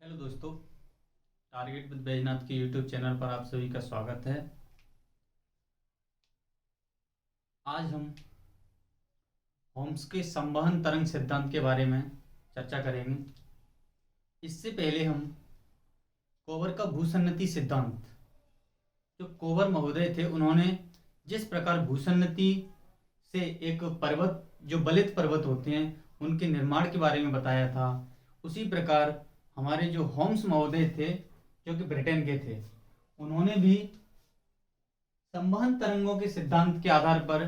Hello दोस्तों, target with Baijnath के YouTube channel पर आप सभी का स्वागत है। आज हम होम्स के संवहन तरंग सिद्धांत के बारे में चर्चा करेंगे। इससे पहले हम कोवर का भूसन्नति सिद्धांत, जो कोवर महोदय थे, उन्होंने जिस प्रकार भूसन्नति से एक पर्वत, जो बलित पर्वत होते हैं, उनके निर्माण के बारे में बताया था, उसी प्रकार हमारे जो होम्स महोदय थे, जो कि ब्रिटेन के थे, उन्होंने भी संवहन तरंगों के सिद्धांत के आधार पर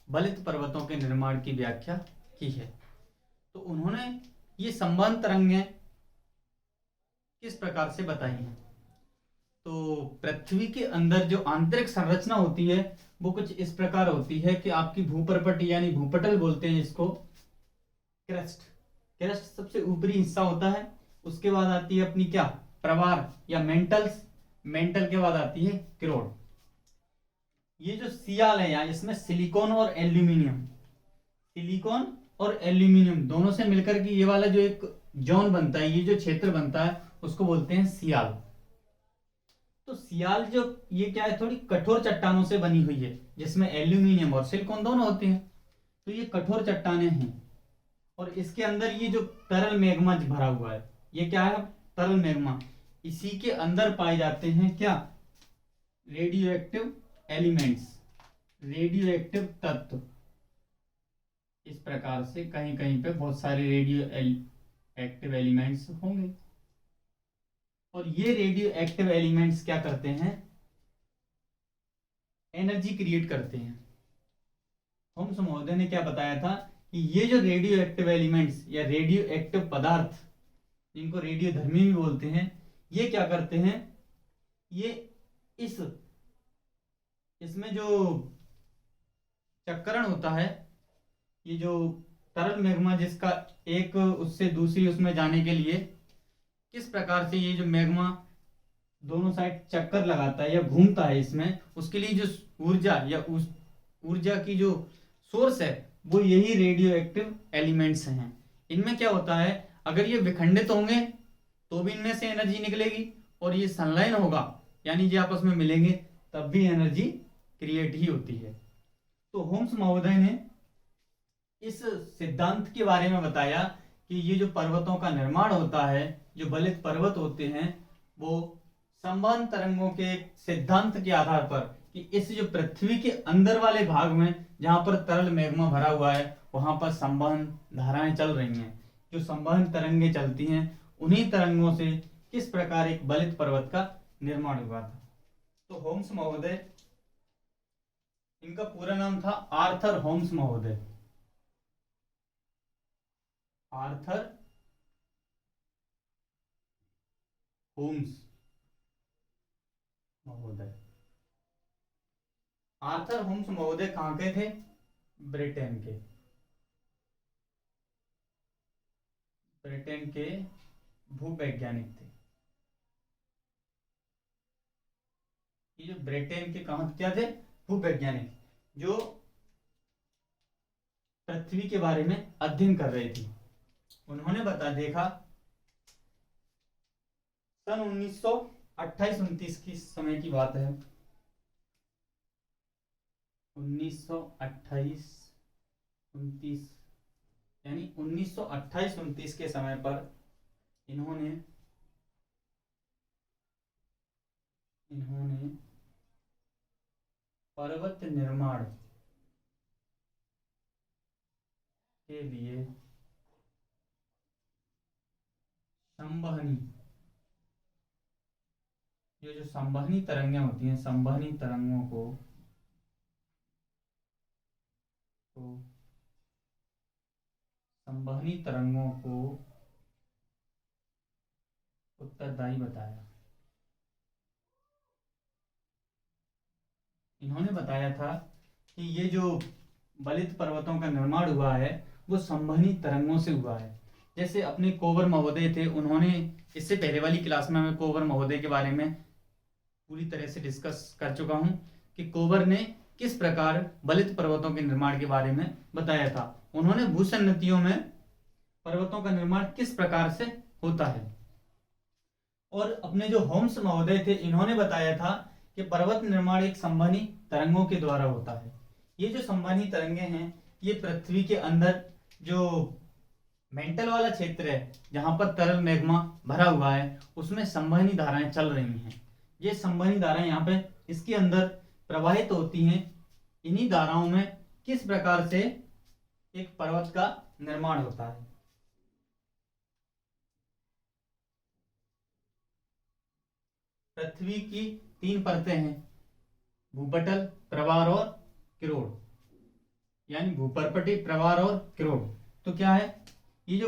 बलित पर्वतों के निर्माण की व्याख्या की है। तो उन्होंने ये संवहन तरंगें किस प्रकार से बताई हैं। तो पृथ्वी के अंदर जो आंतरिक संरचना होती है वो कुछ इस प्रकार होती है कि आपकी भूपर्पट यानी भूपटल बोलते हैं इसको, क्रेस्ट सबसे ऊपरी हिस्सा होता है। उसके बाद आती है अपनी क्या, प्रवार या मेंटल के बाद आती है क्रोड। ये जो सियाल है, यहाँ इसमें सिलिकॉन और एल्यूमिनियम दोनों से मिलकर के ये वाला जो एक जोन बनता है, ये जो क्षेत्र बनता है, उसको बोलते हैं सियाल। तो सियाल जो ये क्या है, थोड़ी कठोर चट्टानों से बनी हुई है, जिसमें एल्यूमिनियम और सिलिकॉन दोनों होते हैं। तो ये कठोर चट्टानें हैं और इसके अंदर ये जो तरल मैग्मा भरा हुआ है, ये क्या है, तरल मैग्मा। इसी के अंदर पाए जाते हैं क्या, radio active elements, radio active तत्व। इस प्रकार से कहीं कहीं पे बहुत सारे रेडियो एक्टिव एलिमेंट्स होंगे और ये रेडियो एक्टिव एलिमेंट्स क्या करते हैं, एनर्जी क्रिएट करते हैं। होम्स महोदय ने क्या बताया था कि ये जो रेडियो एक्टिव एलिमेंट्स या रेडियो एक्टिव पदार्थ, जिनको रेडियो धर्मी भी बोलते हैं, ये क्या करते हैं, ये इसमें जो चक्रण होता है, ये जो तरल मैग्मा जिसका एक उससे दूसरी उसमें जाने के लिए किस प्रकार से ये जो मैग्मा दोनों साइड चक्कर लगाता है या घूमता है, इसमें उसके लिए जो ऊर्जा या उस ऊर्जा की जो सोर्स है वो यही रेडियो एक्टिव एलिमेंट्स हैं। इनमें क्या होता है, अगर ये विखंडित होंगे तो भी इनमें से एनर्जी निकलेगी, और ये संलयन होगा यानी ये आपस में मिलेंगे तब भी एनर्जी क्रिएट ही होती है। तो होम्स महोदय ने इस सिद्धांत के बारे में बताया कि ये जो पर्वतों का निर्माण होता है, जो बलित पर्वत होते हैं, वो संवहन तरंगों के सिद्धांत के आधार पर, कि इस जो पृथ्वी के अंदर वाले भाग में जहां पर तरल मैग्मा भरा हुआ है, वहां पर संवहन धाराएं चल रही हैं। जो संवहन तरंगे चलती हैं, उन्हीं तरंगों से किस प्रकार एक बलित पर्वत का निर्माण हुआ था। तो होम्स महोदय, इनका पूरा नाम था आर्थर होम्स महोदय, आर्थर होम्स महोदय। आर्थर होम्स महोदय कहां के थे, ब्रिटेन के, ब्रिटेन के भूवैज्ञानिक थे। ये जो ब्रिटेन के कहां क्या थे, भूवैज्ञानिक, जो पृथ्वी के बारे में अध्ययन कर रहे थे। उन्होंने देखा सन 1928-29 की समय की बात है, 1928-29 यानी 1928-29 के समय पर इन्होंने पर्वत निर्माण के लिए संवहनी, ये जो संवहनी तरंगें होती हैं, संवहनी तरंगों को उत्तरदायी बताया। इन्होंने बताया था कि ये जो बलित पर्वतों का निर्माण हुआ है वो संवहनी तरंगों से हुआ है। जैसे अपने कोवर महोदय थे, उन्होंने इससे पहले वाली क्लास में मैं कोवर महोदय के बारे में पूरी तरह से डिस्कस कर चुका हूं कि कोवर ने किस प्रकार बलित पर्वतों के निर्माण के बारे में बताया था। उन्होंने भूसन्नतियों में पर्वतों का निर्माण किस प्रकार से होता है और अपने जो होम्स महोदय थे इन्होंने बताया था कि पर्वत निर्माण एक संवहनी तरंगों के द्वारा होता है। ये जो संवहनी तरंगे हैं ये पृथ्वी के अंदर जो मेंटल वाला क्षेत्र है जहां पर तरल मैग्मा भरा हुआ है उसमें संवहनी धाराएं चल रही हैं। ये संवहनी धाराएं यहाँ पे इसके अंदर प्रवाहित होती हैं। इन्हीं धाराओं में किस प्रकार से एक पर्वत का निर्माण होता है। पृथ्वी की 3 परतें हैं, भूपटल, प्रवार और किरोड़, यानी भूपर्पटी, प्रवार और किरोड़। तो क्या है, ये जो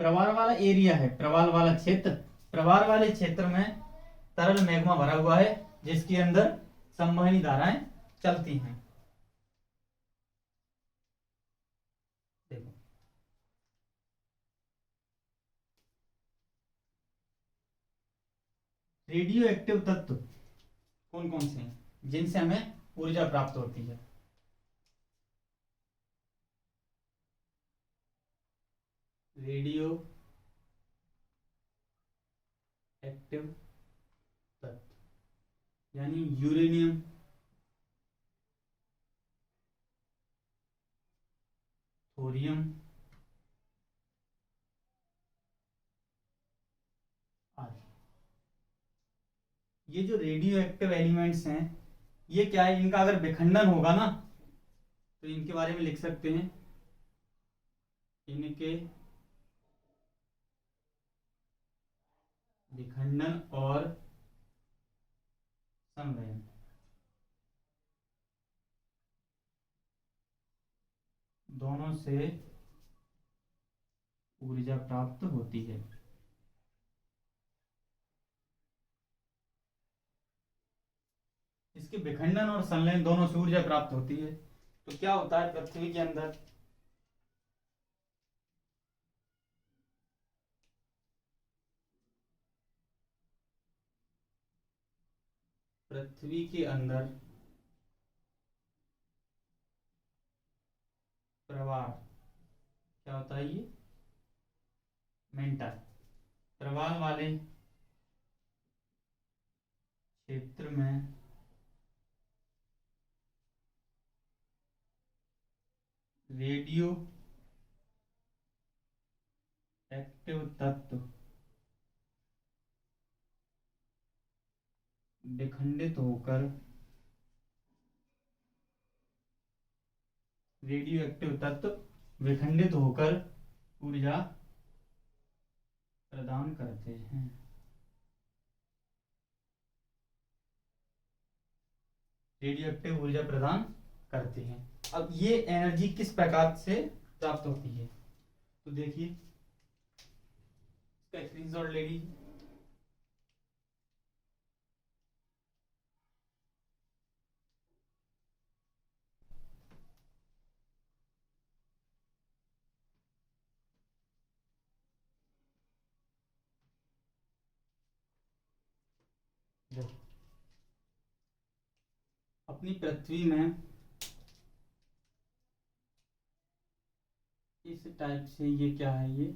प्रवार वाला एरिया है, प्रवाल वाला क्षेत्र, प्रवार वाले क्षेत्र में तरल मैग्मा भरा हुआ है जिसके अंदर संवहनी धाराएं चलती हैं। देखो, रेडियो एक्टिव तत्व कौन कौन से हैं जिनसे हमें ऊर्जा प्राप्त होती है। रेडियो एक्टिव तत्व यानी यूरेनियम, थोरियम आदि। ये जो रेडियो एक्टिव एलिमेंट्स हैं ये क्या है, इनका अगर विखंडन होगा ना तो इनके बारे में लिख सकते हैं, इनके विखंडन और संलयन दोनों से ऊर्जा प्राप्त होती है। इसके विखंडन और संलयन दोनों से ऊर्जा प्राप्त होती है। तो क्या होता है पृथ्वी के अंदर, पृथ्वी के अंदर प्रवाह क्या होता है, ये मेंटल प्रवाह वाले क्षेत्र में रेडियो एक्टिव तत्व विखंडित होकर, रेडियो एक्टिव तत्व विखंडित होकर ऊर्जा प्रदान करते हैं। रेडियो एक्टिव ऊर्जा प्रदान करते हैं। अब ये एनर्जी किस प्रकार से प्राप्त होती है, तो देखिए इसका स्क्रीनशॉट ले लीजिए। देखो, अपनी पृथ्वी में इस टाइप से ये क्या है, ये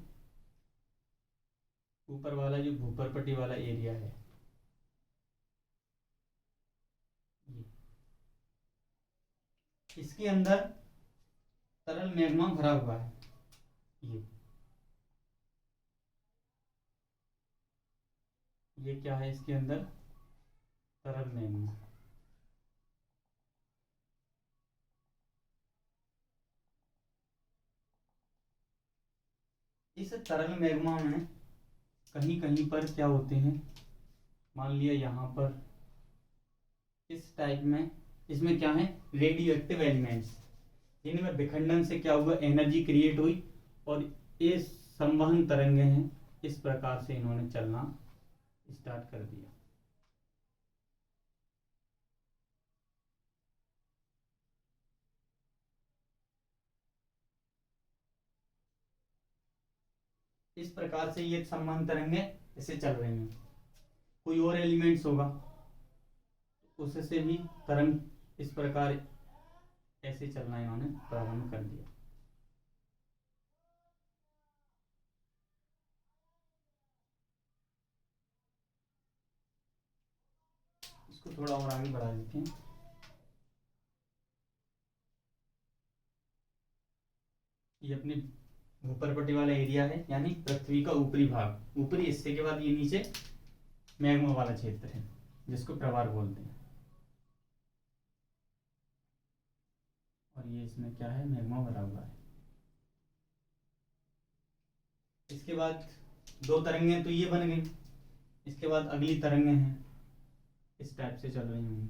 ऊपर वाला जो भूपर्पटी वाला एरिया है ये, इसके अंदर तरल मैग्मा भरा हुआ है। ये क्या है, इसके अंदर तरल मैग्मा। इस तरल मैग्मा में कहीं कहीं पर क्या होते हैं, मान लिया यहाँ पर इस टाइप में, इसमें क्या है रेडियो एक्टिव एलिमेंट्स, जिनमें विखंडन से क्या हुआ, एनर्जी क्रिएट हुई और ये संवहन तरंगे हैं, इस प्रकार से इन्होंने चलना स्टार्ट कर दिया। इस प्रकार से ये संवहन तरंगे ऐसे चल रही हैं। कोई और एलिमेंट्स होगा उससे भी तरंग इस प्रकार ऐसे चलना इन्होंने प्रारंभ कर दिया। इसको थोड़ा और आगे बढ़ा देते हैं। ये अपने भूपरपट्टी वाला एरिया है, यानी पृथ्वी का ऊपरी भाग, ऊपरी हिस्से के बाद ये नीचे मैग्मा वाला क्षेत्र है जिसको प्रवाल बोलते हैं। और ये इसमें क्या है, मैग्मा भरा हुआ है। इसके बाद दो तरंगें तो ये बन गई, इसके बाद अगली तरंगें हैं इस टाइप से चल रही होंगी।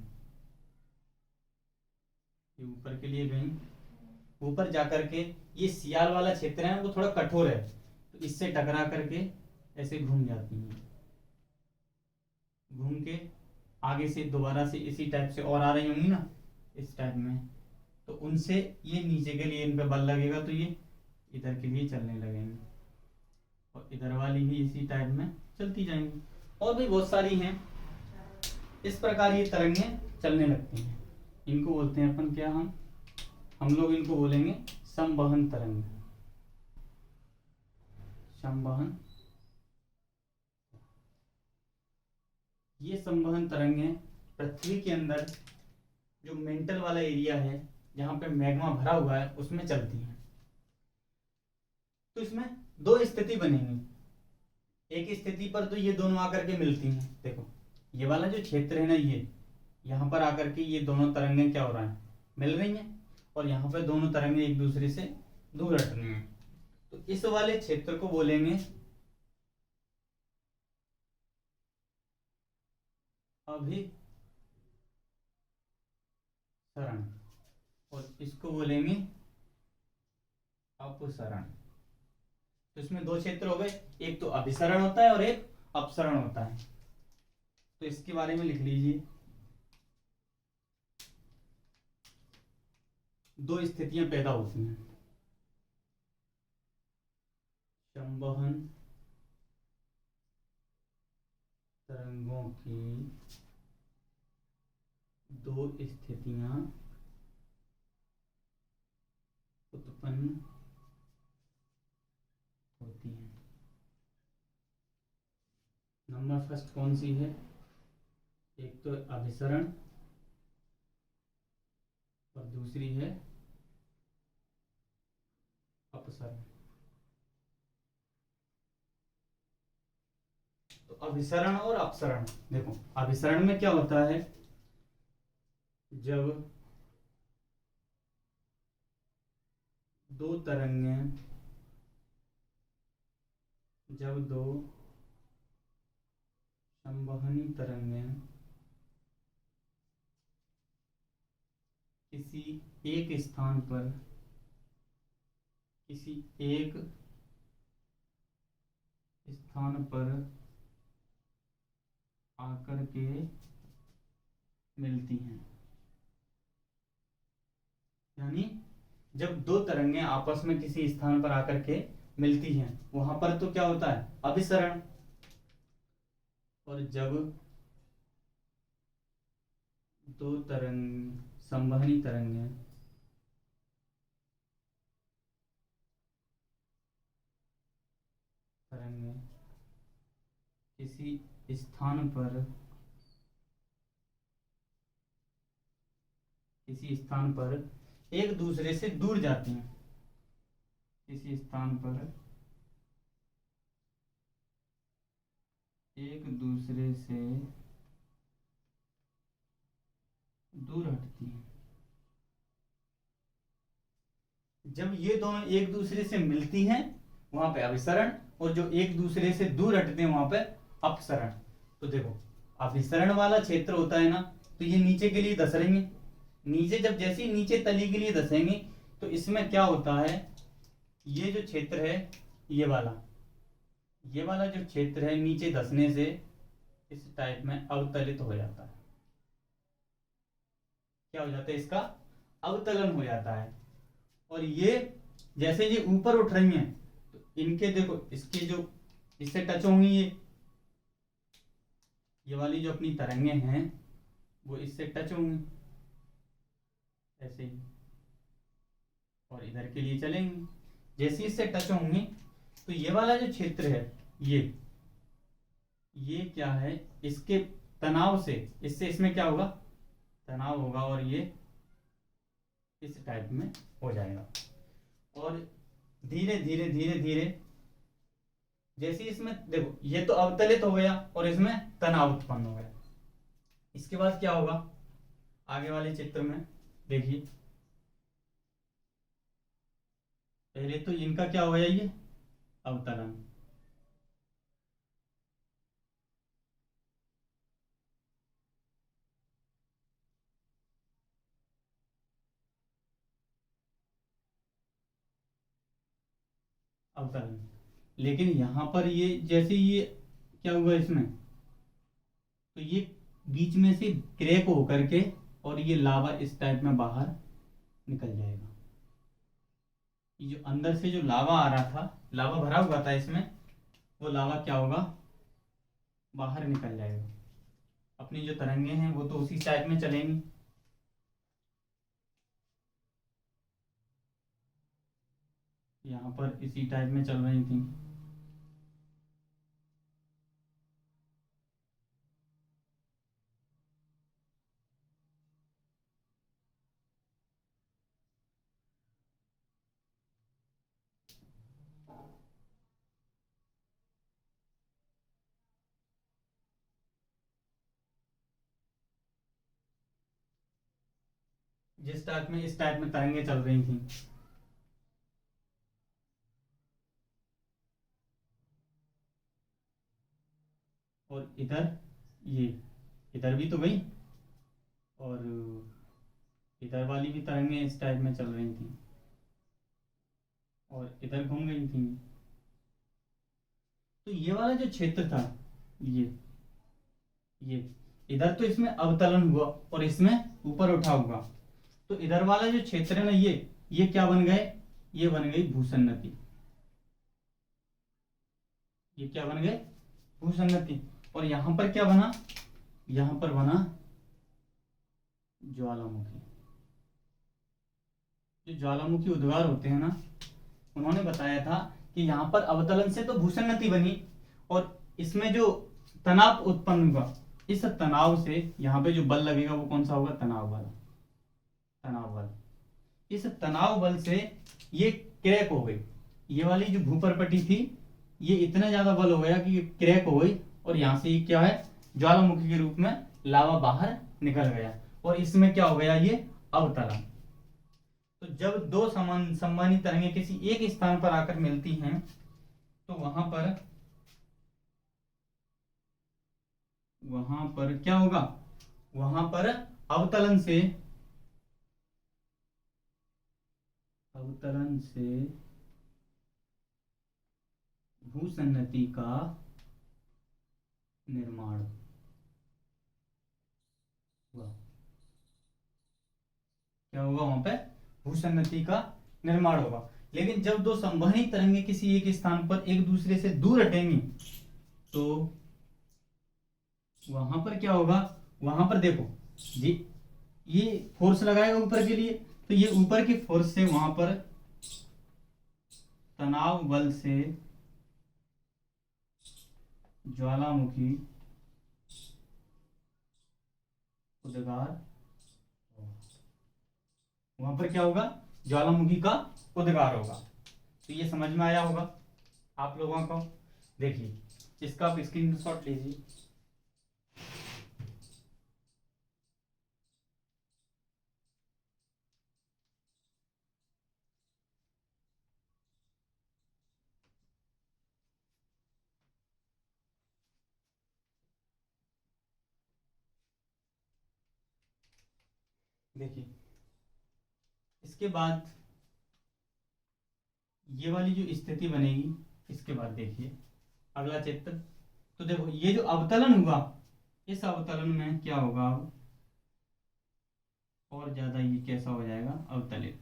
ये ऊपर के लिए गई, ऊपर जाकर के ये सियाल वाला क्षेत्र है वो थोड़ा कठोर है, तो इससे टकरा करके ऐसे घूम जाती हैं, घूम के आगे से दोबारा से इसी टाइप से और आ रही होंगी ना इस टाइप में, तो उनसे ये नीचे के लिए इन पे बल लगेगा तो ये इधर के लिए चलने लगेंगे, और इधर वाली भी इसी टाइप में चलती जाएंगी। और भी बहुत सारी हैं, इस प्रकार ये तरंगें चलने लगती हैं। इनको बोलते हैं अपन क्या, हम लोग इनको बोलेंगे संवहन तरंग। संवहन, ये संवहन तरंगें पृथ्वी के अंदर जो मेंटल वाला एरिया है जहां पे मैग्मा भरा हुआ है उसमें चलती हैं। तो इसमें दो स्थिति बनेंगी, एक स्थिति पर तो ये दोनों आकर के मिलती हैं। देखो ये वाला जो क्षेत्र है ना, ये यहाँ पर आकर के ये दोनों तरंगें क्या हो रहा है, मिल रही हैं, और यहाँ पे दोनों तरंगें एक दूसरे से दूर हट रही हैं। तो इस वाले क्षेत्र को बोलेंगे अभिसरण, और इसको बोलेंगे अपसरण। तो इसमें दो क्षेत्र हो गए, एक तो अभिसरण होता है और एक अपसरण होता है। तो इसके बारे में लिख लीजिए, दो स्थितियां पैदा होती हैं। संवहन तरंगों की दो स्थितियां उत्पन्न होती हैं। नंबर फर्स्ट कौन सी है, एक तो अभिसरण और दूसरी है अपसरण। तो अभिसरण और अपसरण, देखो अभिसरण में क्या होता है, जब दो तरंगें, जब दो संवहनी तरंगें किसी एक स्थान पर, किसी एक स्थान पर आकर के मिलती हैं, यानी जब दो तरंगें आपस में किसी स्थान पर आकर के मिलती हैं वहां पर तो क्या होता है, अभिसरण। और जब दो तरंग, संवहनी तरंगें किसी स्थान पर, किसी स्थान पर एक दूसरे से दूर जाती हैं, किसी स्थान पर एक दूसरे से दूर हटती हैं। जब ये दोनों एक दूसरे से मिलती हैं वहां पे अभिसरण, और जो एक दूसरे से दूर हटते हैं वहां पे अपसरण। तो देखो अभिसरण वाला क्षेत्र होता है ना, तो ये नीचे के लिए धस रही है, नीचे जब जैसे ही नीचे तली के लिए धसेंगे तो इसमें क्या होता है, ये जो क्षेत्र है ये वाला, ये वाला जो क्षेत्र है नीचे धसने से इस टाइप में अवतलित हो जाता है। क्या हो जाता है, इसका अवतलन हो जाता है। और ये जैसे ये ऊपर उठ रही हैं तो इनके देखो इसके जो इससे टच होंगी, ये वाली जो अपनी तरंगे हैं वो इससे टच होंगी ऐसे ही, और इधर के लिए चलेंगी। जैसे इससे टच होंगी तो ये वाला जो क्षेत्र है ये क्या है, इसके तनाव से इससे इसमें क्या होगा, तनाव होगा और ये इस टाइप में हो जाएगा। और धीरे धीरे धीरे धीरे जैसे इसमें देखो ये तो अवतलित हो गया और इसमें तनाव उत्पन्न हो गया। इसके बाद क्या होगा आगे वाले चित्र में देखिए, पहले तो इनका क्या हो गया ये अवतरण, अवतरण। लेकिन यहां पर ये जैसे ये क्या हुआ इसमें, तो ये बीच में से क्रैक होकर के और ये लावा इस टाइप में बाहर निकल जाएगा। ये जो अंदर से जो लावा आ रहा था, लावा भरा हुआ था इसमें, वो लावा क्या होगा बाहर निकल जाएगा। अपनी जो तरंगे हैं वो तो उसी टाइप में चलेंगी। यहाँ पर इसी टाइप में चल रही थी। जिस टाइप में इस टाइप में तरंगे चल रही थी। और इधर ये इधर भी तो गई और इधर वाली भी तरंगे इस टाइप में चल रही थी और इधर घूम गई थी। तो ये वाला जो क्षेत्र था ये इधर तो इसमें अवतलन हुआ और इसमें ऊपर उठा हुआ। तो इधर वाला जो क्षेत्र है ना ये क्या बन गए, ये बन गई भूसन्नति। ये क्या बन गए भूसन्नति। और यहां पर क्या बना, यहां पर बना ज्वालामुखी। जो ज्वालामुखी उद्गार होते हैं ना, उन्होंने बताया था कि यहां पर अवतलन से तो भूसन्नति बनी और इसमें जो तनाव उत्पन्न हुआ, इस तनाव से यहाँ पे जो बल लगेगा वो कौन सा होगा, तनाव बल। तनाव बल, इस तनाव बल से ये क्रैक हो गई। ये वाली जो भूपरपटी थी ये इतना ज्यादा बल हो गया कि ये क्रैक हो गई और यहाँ से ये क्या है ज्वालामुखी के रूप में लावा बाहर निकल गया और इसमें क्या हो गया ये अवतरण। तो जब दो समान संवहनी तरंगें किसी एक स्थान पर आकर मिलती हैं तो वहां पर क्या होगा, वहां पर अवतरण से भूसन्नति का निर्माण हुआ। क्या होगा वहां पे भूसन्नति का निर्माण होगा। लेकिन जब दो संवहनी तरंगे किसी एक स्थान पर एक दूसरे से दूर हटेंगी तो वहां पर क्या होगा, वहां पर देखो जी ये फोर्स लगाएगा ऊपर के लिए, तो ये ऊपर की फोर्स से वहां पर तनाव बल से ज्वालामुखी उद्गार, वहां पर क्या होगा ज्वालामुखी का उद्गार होगा। तो ये समझ में आया होगा आप लोगों को। देखिए इसका आप स्क्रीनशॉट लीजिए। देखिए इसके बाद ये वाली जो स्थिति बनेगी, इसके बाद देखिए अगला चित्र। तो देखो ये जो अवतलन हुआ, इस अवतलन में क्या होगा अब और ज्यादा ये कैसा हो जाएगा अवतलित।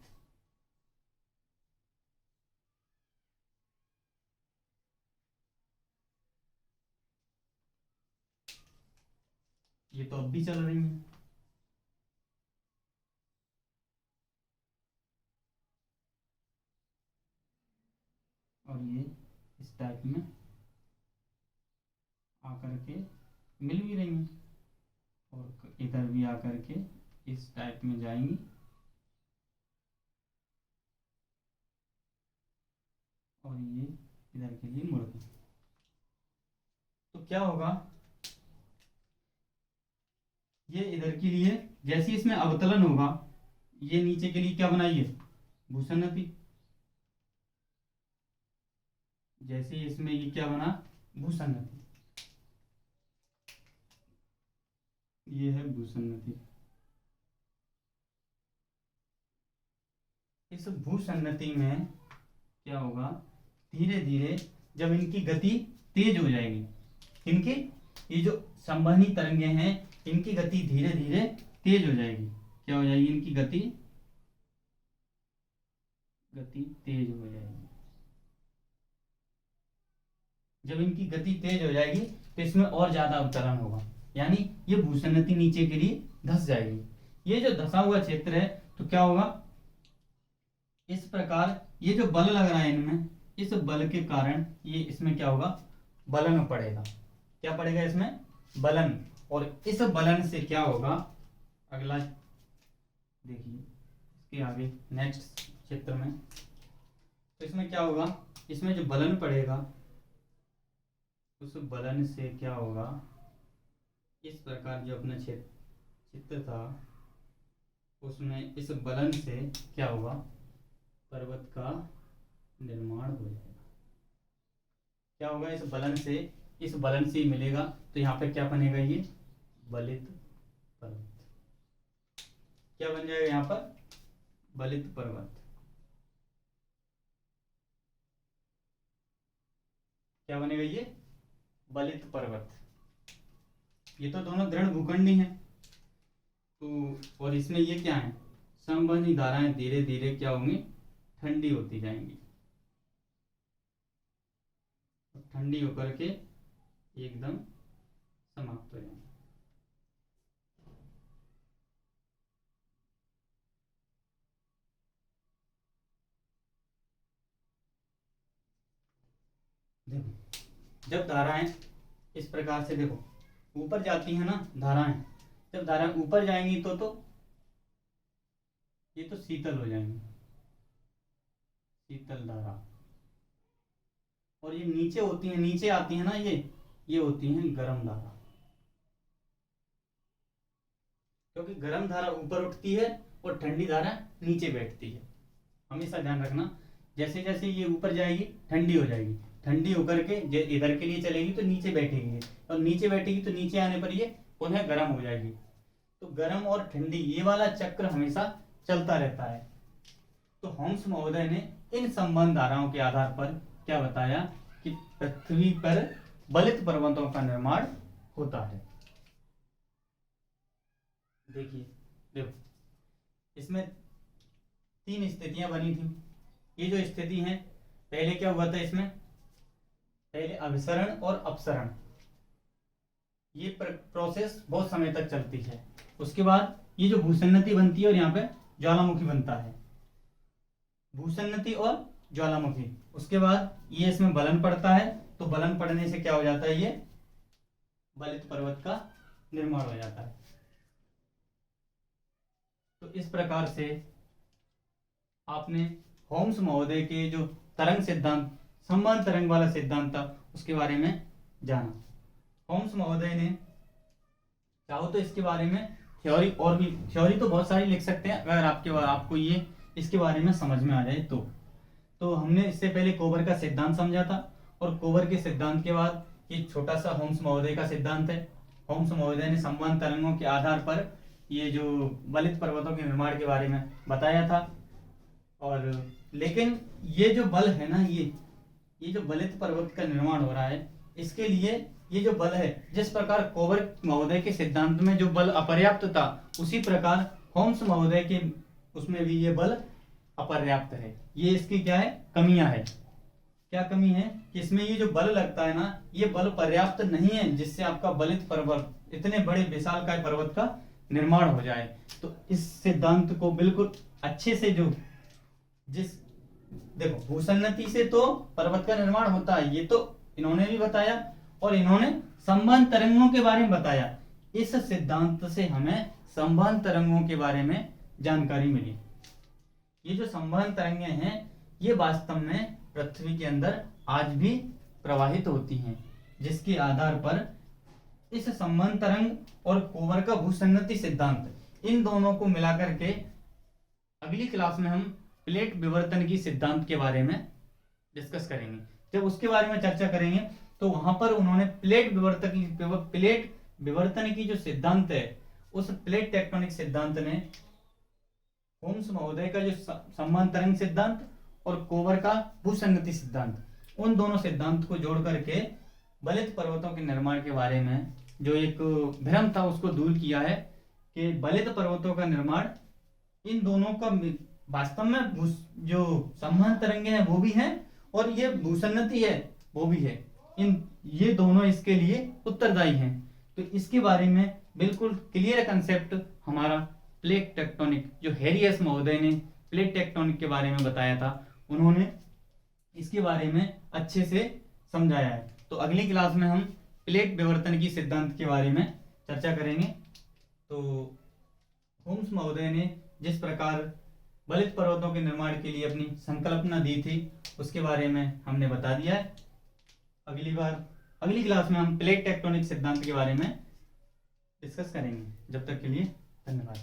ये तो अब भी चल रही है और ये इस टाइप में आकर के मिल भी रही हैं। और इधर भी आकर के इस टाइप में जाएंगी और ये इधर के लिए मुड़ गई। तो क्या होगा, ये इधर के लिए जैसे इसमें अवतलन होगा, ये नीचे के लिए क्या बनाइए, भूसन्नति। जैसे इसमें ये क्या बना, भूसन्नति, ये है भूसन्नति। इस भूसन्नति में क्या होगा, धीरे धीरे जब इनकी गति तेज हो जाएगी, इनकी ये जो संवहनी तरंगे हैं इनकी गति धीरे धीरे तेज हो जाएगी। क्या हो जाएगी, इनकी गति तेज हो जाएगी। जब इनकी गति तेज हो जाएगी तो इसमें और ज्यादा अवतरण होगा, यानी ये भूसन्नति नीचे के लिए धंस जाएगी। ये जो धंसा हुआ क्षेत्र है तो क्या होगा, इस प्रकार ये जो बल लग रहा है इनमें, इस बल के कारण ये इसमें क्या होगा, बलन पड़ेगा। क्या पड़ेगा इसमें, बलन। और इस बलन से क्या होगा, अगला देखिए इसके आगे नेक्स्ट चित्र में, तो इसमें क्या होगा, इसमें जो बलन पड़ेगा उस बलन से क्या होगा, इस प्रकार जो अपना चित्र था उसमें इस बलन से क्या होगा, पर्वत का निर्माण हो जाएगा। क्या होगा, इस बलन से मिलेगा तो यहाँ पे क्या बनेगा, ये बलित पर्वत। क्या बन जाएगा यहाँ पर, बलित पर्वत। क्या बनेगा, ये बलित पर्वत। ये तो दोनों दृढ़ भूखंडी हैं, तो और इसमें ये क्या है, संवहनी धाराएं धीरे धीरे क्या होंगी, ठंडी होती जाएंगी। ठंडी होकर के एकदम समाप्त हो जाएंगी। देखो जब धाराएं इस प्रकार से देखो ऊपर जाती है ना धाराएं, जब धाराएं ऊपर जाएंगी तो ये तो शीतल हो जाएंगी, शीतल धारा। और ये नीचे होती है, नीचे आती है ना, ये होती है गर्म धारा। क्योंकि गर्म धारा ऊपर उठती है और ठंडी धारा नीचे बैठती है। हमेशा ध्यान रखना, जैसे जैसे ये ऊपर जाएगी ठंडी हो जाएगी, ठंडी होकर के इधर के लिए चलेगी तो नीचे बैठेगी, और नीचे बैठेगी तो नीचे आने पर ये पुनः गर्म हो जाएगी। तो गर्म और ठंडी ये वाला चक्र हमेशा चलता रहता है। तो होम्स महोदय ने इन संबंध धाराओं के आधार पर क्या बताया कि पृथ्वी पर बलित पर्वतों का निर्माण होता है। देखिए देखो इसमें 3 स्थितियां बनी थी। ये जो स्थिति है, पहले क्या हुआ था, इसमें पहले अभिसरण और अपसरण, ये प्रोसेस बहुत समय तक चलती है। उसके बाद ये जो भूसन्नति बनती है और यहाँ पे ज्वालामुखी बनता है, भूसन्नति और ज्वालामुखी। उसके बाद ये इसमें बलन पड़ता है, तो बलन पड़ने से क्या हो जाता है, ये बलित पर्वत का निर्माण हो जाता है। तो इस प्रकार से आपने होम्स महोदय के जो तरंग सिद्धांत, समान तरंग वाला सिद्धांत था, उसके बारे में जाना। होम्स महोदय ने चाहो तो इसके बारे में थ्योरी, और भी थ्योरी तो बहुत सारी लिख सकते हैं अगर आपको ये इसके बारे में समझ में आ जाए तो हमने इससे पहले कोबर का सिद्धांत समझा था, और कोबर के सिद्धांत के बाद ये छोटा सा होम्स महोदय का सिद्धांत है। होम्स महोदय ने समान तरंगों के आधार पर ये जो बलित पर्वतों के निर्माण के बारे में बताया था। और लेकिन ये जो बल है ना, ये जो बलित पर्वत का निर्माण हो रहा है, इसके लिए ये जो बल है, जिस प्रकार कोबर महोदय के सिद्धांत में जो बल अपर्याप्त था, उसी प्रकार होम्स महोदय के उसमें भी ये बल अपर्याप्त है। ये इसकी क्या है, कमियां है। क्या कमी है कि इसमें ये जो बल लगता है ना, ये बल पर्याप्त नहीं है जिससे आपका बलित पर्वत, इतने बड़े विशालकाय पर्वत का निर्माण हो जाए। तो इस सिद्धांत को बिल्कुल अच्छे से देखो भूसन्नति से तो पर्वत का निर्माण होता है, ये तो इन्होंने भी बताया, और इन्होंने संबंध तरंगों के बारे में बताया। इस सिद्धांत से हमें संवहन तरंगों के बारे में जानकारी मिली। ये जो संवहन तरंगें हैं ये वास्तव में पृथ्वी के अंदर आज भी प्रवाहित होती हैं, जिसके आधार पर इस संवहन तरंग और कोवर का भूसंगति सिद्धांत, इन दोनों को मिलाकर के अगली क्लास में हम प्लेट विवर्तन की सिद्धांत के बारे में डिस्कस करेंगे। जब उसके बारे में चर्चा करेंगे तो वहां पर उन्होंने प्लेट विवर्तन की जो सिद्धांत है, उस प्लेट टेक्टोनिक सिद्धांत ने होम्स महोदय का जो संवहन तरंग सिद्धांत और कोवर का भूसंगति सिद्धांत, उन दोनों सिद्धांत को जोड़ करके बलित पर्वतों के निर्माण के बारे में जो एक भ्रम था उसको दूर किया है कि बलित पर्वतों का निर्माण इन दोनों का वास्तव में जो संवहन तरंगे हैं वो भी हैं और ये भूसंगति है वो भी है, ये दोनों इसके लिए उत्तरदायी हैं। तो इसके बारे में बिल्कुल क्लियर कंसेप्ट हमारा प्लेट टेक्टोनिक, जो हैरी एस महोदय ने प्लेट टेक्टोनिक के बारे में बताया था, उन्होंने इसके बारे में अच्छे से समझाया है। तो अगली क्लास में हम प्लेट विवर्तन की सिद्धांत के बारे में चर्चा करेंगे। तो होम्स महोदय ने जिस प्रकार बलित पर्वतों के निर्माण के लिए अपनी संकल्पना दी थी उसके बारे में हमने बता दिया है। अगली क्लास में हम प्लेट टेक्टोनिक सिद्धांत के बारे में डिस्कस करेंगे। जब तक के लिए धन्यवाद।